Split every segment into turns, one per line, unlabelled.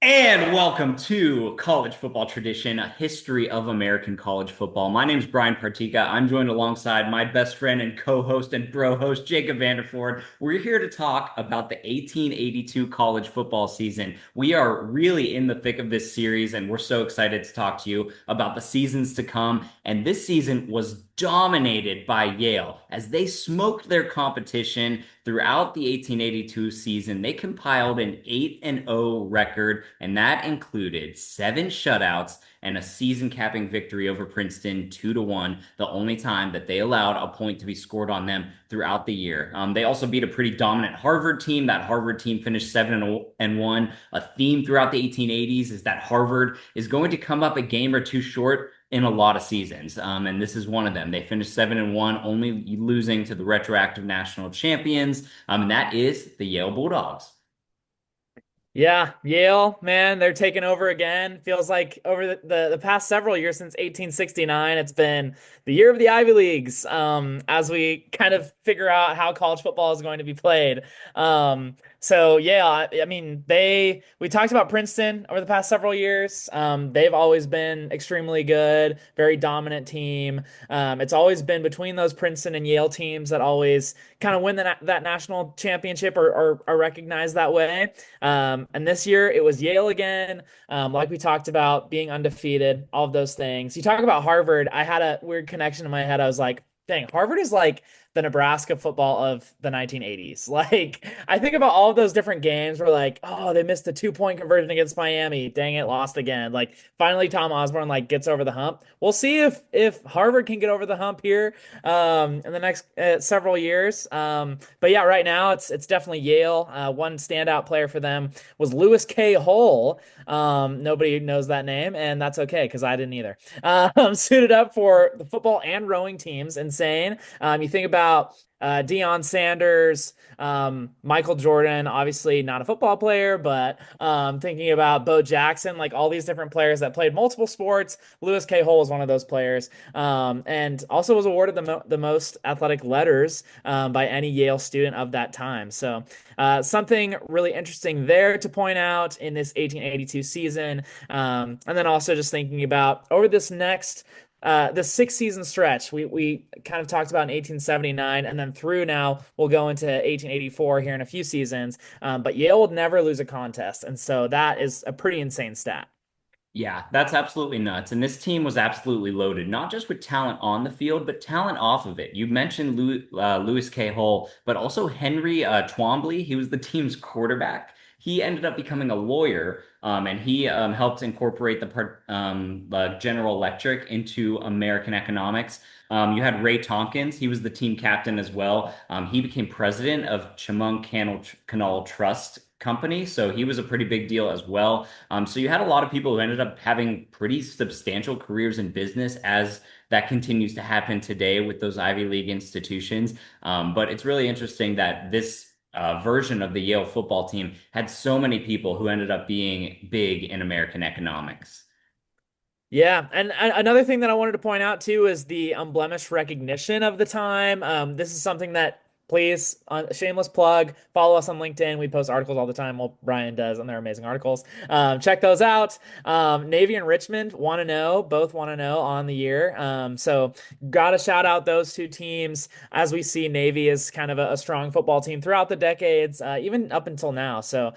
And welcome to College Football Tradition, a history of American college football. My name is Brian Partika. I'm joined alongside my best friend and co-host and bro host, Jacob Vanderford. We're here to talk about the 1882 college football season. We are really in the thick of this series, and we're so excited to talk to you about the seasons to come. And this season was dominated by Yale as they smoked their competition throughout the 1882 season. They compiled an 8-0 record, and that included 7 shutouts and a season-capping victory over Princeton 2-1, the only time that they allowed a point to be scored on them throughout the year. They also beat a pretty dominant Harvard team. That Harvard team finished 7-1. A theme throughout the 1880s is that Harvard is going to come up a game or two short in a lot of seasons. And this is one of them. They finished 7-1, only losing to the retroactive national champions, and that is the Yale Bulldogs.
Yeah, Yale, man, they're taking over again. Feels like over the past several years since 1869, it's been the year of the Ivy Leagues, as we kind of figure out how college football is going to be played. So yeah, I mean, we talked about Princeton over the past several years. They've always been extremely good, very dominant team. It's always been between those Princeton and Yale teams that always kind of win that national championship or are recognized that way. And this year it was Yale again. Like we talked about, being undefeated, all of those things. You talk about Harvard. I had a weird connection in my head. I was like, dang, Harvard is like the Nebraska football of the 1980s. Like, I think about all of those different games where like, oh, they missed the 2-point conversion against Miami. Dang it, lost again. Like, finally Tom Osborne like gets over the hump. We'll see if Harvard can get over the hump here in the next several years. But yeah, right now it's definitely Yale. One standout player for them was Lewis K. Hull. Nobody knows that name, and that's okay because I didn't either. Suited up for the football and rowing teams. Insane. You think about Deion Sanders, Michael Jordan, obviously not a football player, but thinking about Bo Jackson, like all these different players that played multiple sports. Lewis K. Hull was one of those players, and also was awarded the most athletic letters by any Yale student of that time. So something really interesting there to point out in this 1882 season. And then also just thinking about over the 6 season stretch, we kind of talked about in 1879, and then through now we'll go into 1884 here in a few seasons. But Yale will never lose a contest, and so that is a pretty insane stat.
Yeah, that's absolutely nuts. And this team was absolutely loaded, not just with talent on the field, but talent off of it. You mentioned Lewis K. Hull, but also Henry Twombly. He was the team's quarterback. He ended up becoming a lawyer, and he helped incorporate the part, General Electric into American economics. You had Ray Tompkins. He was the team captain as well. He became president of Chemung Canal Trust Company, so he was a pretty big deal as well. So you had a lot of people who ended up having pretty substantial careers in business as that continues to happen today with those Ivy League institutions. But it's really interesting that this version of the Yale football team had so many people who ended up being big in American economics.
Yeah, and another thing that I wanted to point out too is the unblemished recognition of the time. This is something that, please, shameless plug, follow us on LinkedIn. We post articles all the time. Well, Brian does, and they're amazing articles. Check those out. Navy and Richmond want to know, both want to know on the year. So gotta shout out those two teams as we see Navy as kind of a strong football team throughout the decades, even up until now. So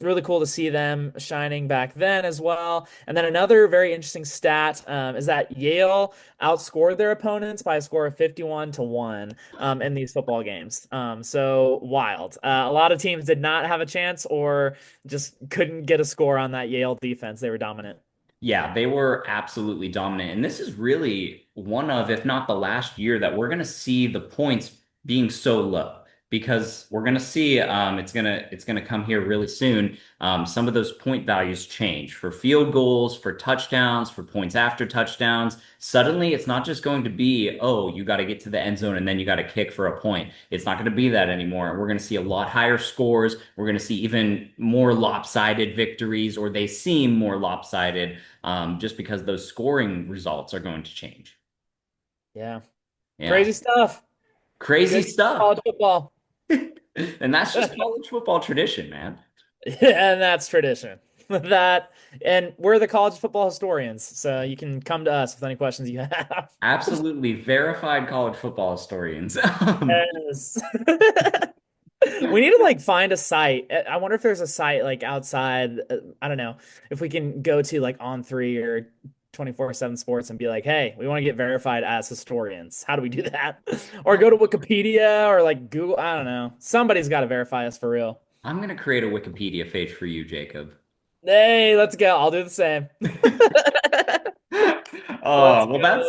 really cool to see them shining back then as well. And then another very interesting stat is that Yale outscored their opponents by a score of 51-1 in these football games. So wild. A lot of teams did not have a chance or just couldn't get a score on that Yale defense. They were dominant.
Yeah, they were absolutely dominant. And this is really one of, if not the last year, that we're going to see the points being so low because we're going to see it's gonna come here really soon. Some of those point values change for field goals, for touchdowns, for points after touchdowns. Suddenly, it's not just going to be, oh, you got to get to the end zone and then you got to kick for a point. It's not going to be that anymore. We're going to see a lot higher scores. We're going to see even more lopsided victories, or they seem more lopsided just because those scoring results are going to change.
Yeah.
Yeah,
Crazy stuff.
crazy
Good
stuff.
college football.
And that's just college football tradition, man.
And that's tradition. that, and we're the college football historians, so you can come to us with any questions you have.
Absolutely verified college football historians.
Yes. We need to like find a site. I wonder if there's a site like outside. I don't know if we can go to like On3 or 24/7 Sports and be like, hey, we want to get verified as historians. How do we do that? Or go to Wikipedia or like Google. I don't know. Somebody's got to verify us for real.
I'm gonna create a Wikipedia page for you, Jacob.
Hey, let's go. I'll do the same.
Oh,
Let's
well,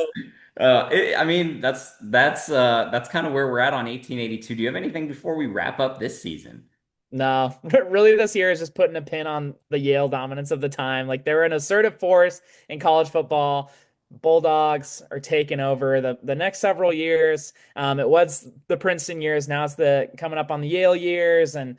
go.
I mean, that's kind of where we're at on 1882. Do you have anything before we wrap up this season?
No, really, this year is just putting a pin on the Yale dominance of the time. Like they were an assertive force in college football. Bulldogs are taking over the next several years. It was the Princeton years. Now it's the coming up on the Yale years, and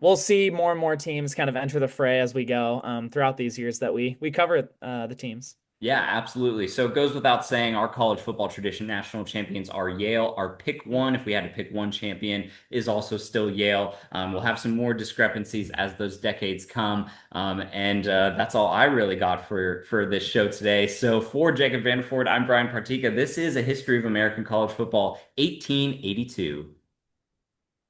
we'll see more and more teams kind of enter the fray as we go throughout these years that we cover the teams.
Yeah, absolutely. So it goes without saying, our college football tradition national champions are Yale. Our pick one, if we had to pick one champion, is also still Yale. We'll have some more discrepancies as those decades come, and that's all I really got for this show today. So for Jacob Vanderford, I'm Brian Partika. This is a history of American college football, 1882.